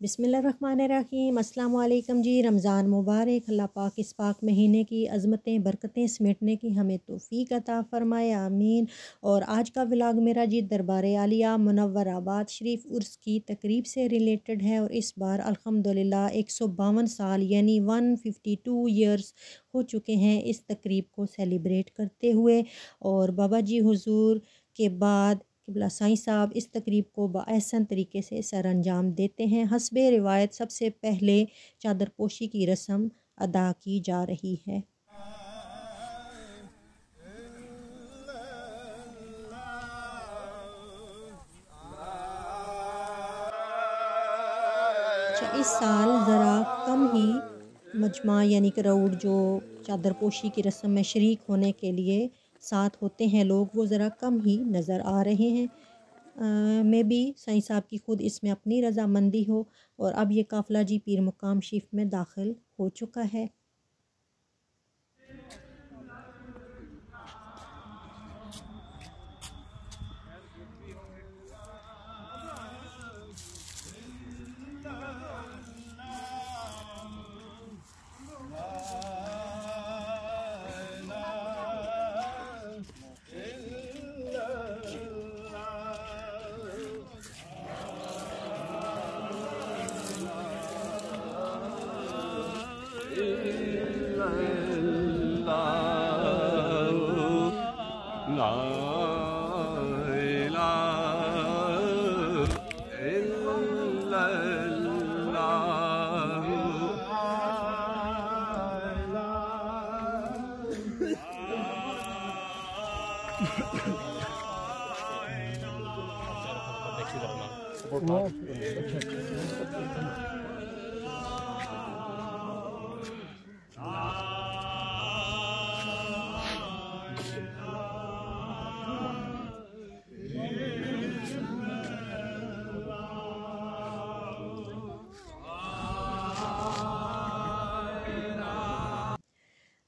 बिस्मिल्लाहिर्रहमानिर्रहीम। अस्सलाम वालेकुम जी। रमज़ान मुबारक। अल्लाह पाक इस पाक महीने की अज़मतें बरकतें समेटने की हमें तौफ़ीक अता फ़रमाए, आमीन। और आज का व्लॉग मेरा जी दरबार आलिया मुनव्वराबाद शरीफ उर्स की तकरीब से रिलेटेड है। और इस बार अल्हम्दुलिल्लाह 152 साल यानी 152 ईयर्स हो चुके हैं इस तकरीब को सेलिब्रेट करते हुए। और बाबा जी हुज़ूर के बाद किबला साईं साहब इस तकरीब को बाअहसन तरीके से सर अंजाम देते हैं। हस्बे रिवायत सबसे पहले चादर पोशी की रस्म अदा की जा रही है। अच्छा, इस साल ज़रा कम ही मजमा यानी क्राउड जो चादर पोशी की रस्म में शरीक होने के लिए साथ होते हैं लोग, वो ज़रा कम ही नज़र आ रहे हैं। मे बी साईं साहब की ख़ुद इसमें अपनी रज़ामंदी हो। और अब ये काफ़िला जी पीर मुकाम शरीफ में दाखिल हो चुका है।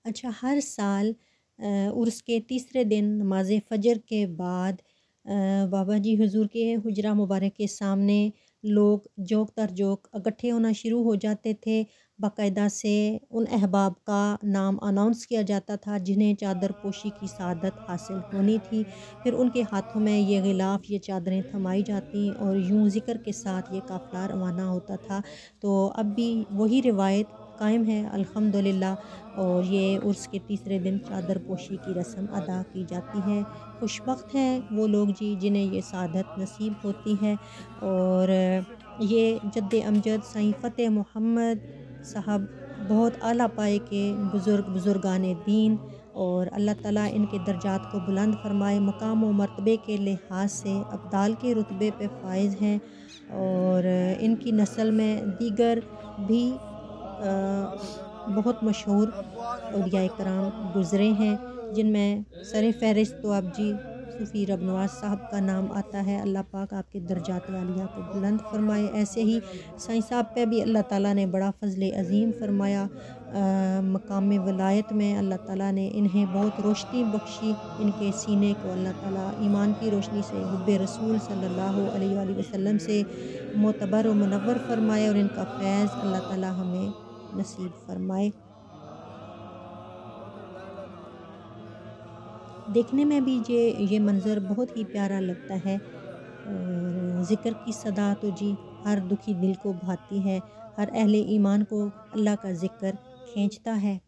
अच्छा, हर साल उर्स के तीसरे दिन नमाज फ़जर के बाद बाबा जी हुज़ूर के हुजरा मुबारक के सामने लोग जोक तर जोक इकट्ठे होना शुरू हो जाते थे। बाकायदा से उन अहबाब का नाम अनाउंस किया जाता था जिन्हें चादर पोशी की सआदत हासिल होनी थी। फिर उनके हाथों में ये गिलाफ़, ये चादरें थमाई जाती और यूँ ज़िक्र के साथ ये काफ़िला रवाना होता था। तो अब भी वही रिवायत कायम है अल्हम्दुलिल्लाह। और ये उर्स के तीसरे दिन चादर पोशी की रस्म अदा की जाती है। खुशबख्त हैं वो लोग जी जिन्हें ये सआदत नसीब होती है। और ये जद्द अमजद साईं फ़तेह मोहम्मद साहब बहुत आला पाए के बुज़ुर्गाने दीन, और अल्लाह ताला इनके दर्जात को बुलंद फरमाए। मकाम व मर्तबे के लिहाज से अब्दाल के रुतबे पे फ़ाइज़ हैं। और इनकी नस्ल में दीगर भी बहुत मशहूर औलिया कराम गुज़रे हैं, जिनमें सर फ़हरिस्त तो अब जी सूफ़ी रब नवाज़ साहब का नाम आता है। अल्लाह पाक आपके दर्जात आलिया को बुलंद फरमाए। ऐसे ही साईं साहब पे भी अल्लाह ताला ने बड़ा फ़ज़्ल अज़ीम फरमाया। मकाम वलायत में अल्लाह ताला ने इन्हें बहुत रोशनी बख्शी। इनके सीने को अल्लाह ताला ईमान की रोशनी से हुब्बे रसूल सल्लल्लाहु अलैहि वसल्लम से मोतबर व मुनव्वर फरमाए। और इनका फैज़ अल्लाह ताला हमें नसीब फरमाए। देखने में भी ये मंज़र बहुत ही प्यारा लगता है। और ज़िक्र की सदा तो जी हर दुखी दिल को भाती है। हर अहले ईमान को अल्लाह का ज़िक्र खींचता है।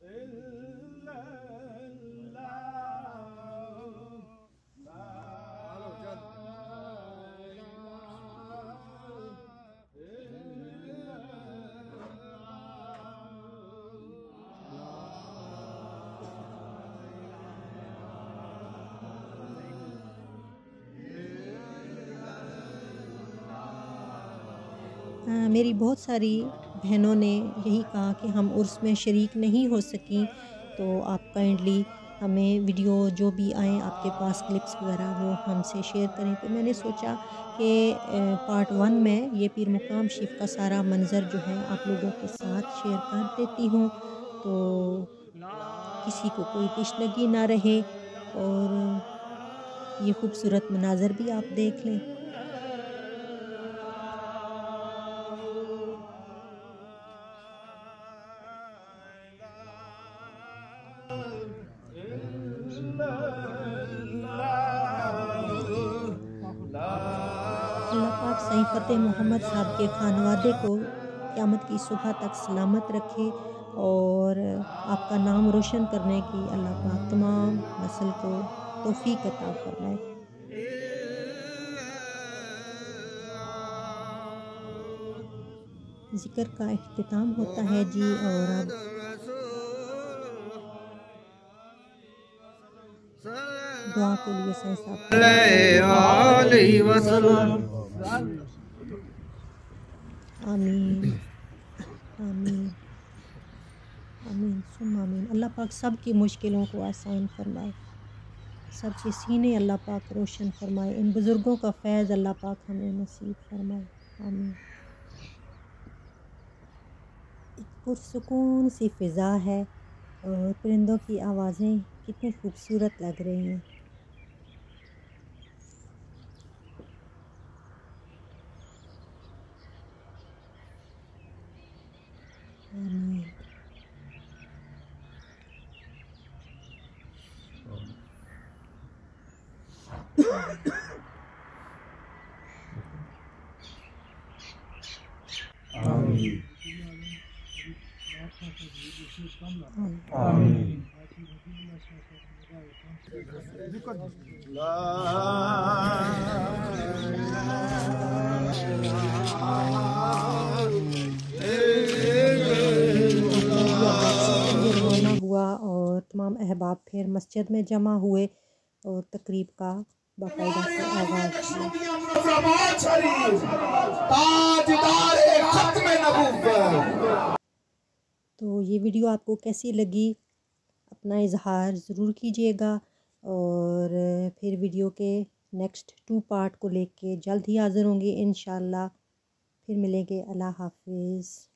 मेरी बहुत सारी बहनों ने यही कहा कि हम उर्स में शरीक नहीं हो सकीं, तो आप काइंडली हमें वीडियो जो भी आएँ आपके पास क्लिप्स वगैरह वो हमसे शेयर करें। तो मैंने सोचा कि पार्ट 1 में ये पीर मुकाम शरीफ का सारा मंज़र जो है आप लोगों के साथ शेयर कर देती हूँ, तो किसी को कोई तशनगी ना रहे और ये खूबसूरत मनाज़र भी आप देख लें। اللہ پاک سائیں فتح محمد صاحب کے خانوادے کو قیامت کی صبح تک سلامت رکھے اور آپ کا نام روشن کرنے کی اللہ پاک تمام نسل کو توفیق عطا فرمائے۔ ذکر کا اختتام ہوتا ہے جی، اور اب دعا کے لیے سائیں صاحب آمین آمین آمین ثم آمین۔ اللہ پاک سب کی مشکلوں کو آسان فرمائے، سب کے سینے اللہ پاک روشن فرمائے، ان بزرگوں کا فیض اللہ پاک ہمیں نصیب فرمائے، آمین۔ ایک پرسکون سی فضا ہے اور پرندوں کی آوازیں کتنی خوبصورت لگ رہی ہیں۔ آمین۔ روانہ ہوا اور تمام احباب پھر مسجد میں جمع ہوئے اور تقریب کا باقاعدہ سے آغاز کیا۔ تو یہ ویڈیو آپ کو کیسی لگی اپنا اظہار ضرور کیجیے گا، اور پھر ویڈیو کے نیکسٹ 2 پارٹ کو لے کے جلد ہی حاضر ہوں گے انشاءاللہ۔ پھر ملیں گے، اللہ حافظ۔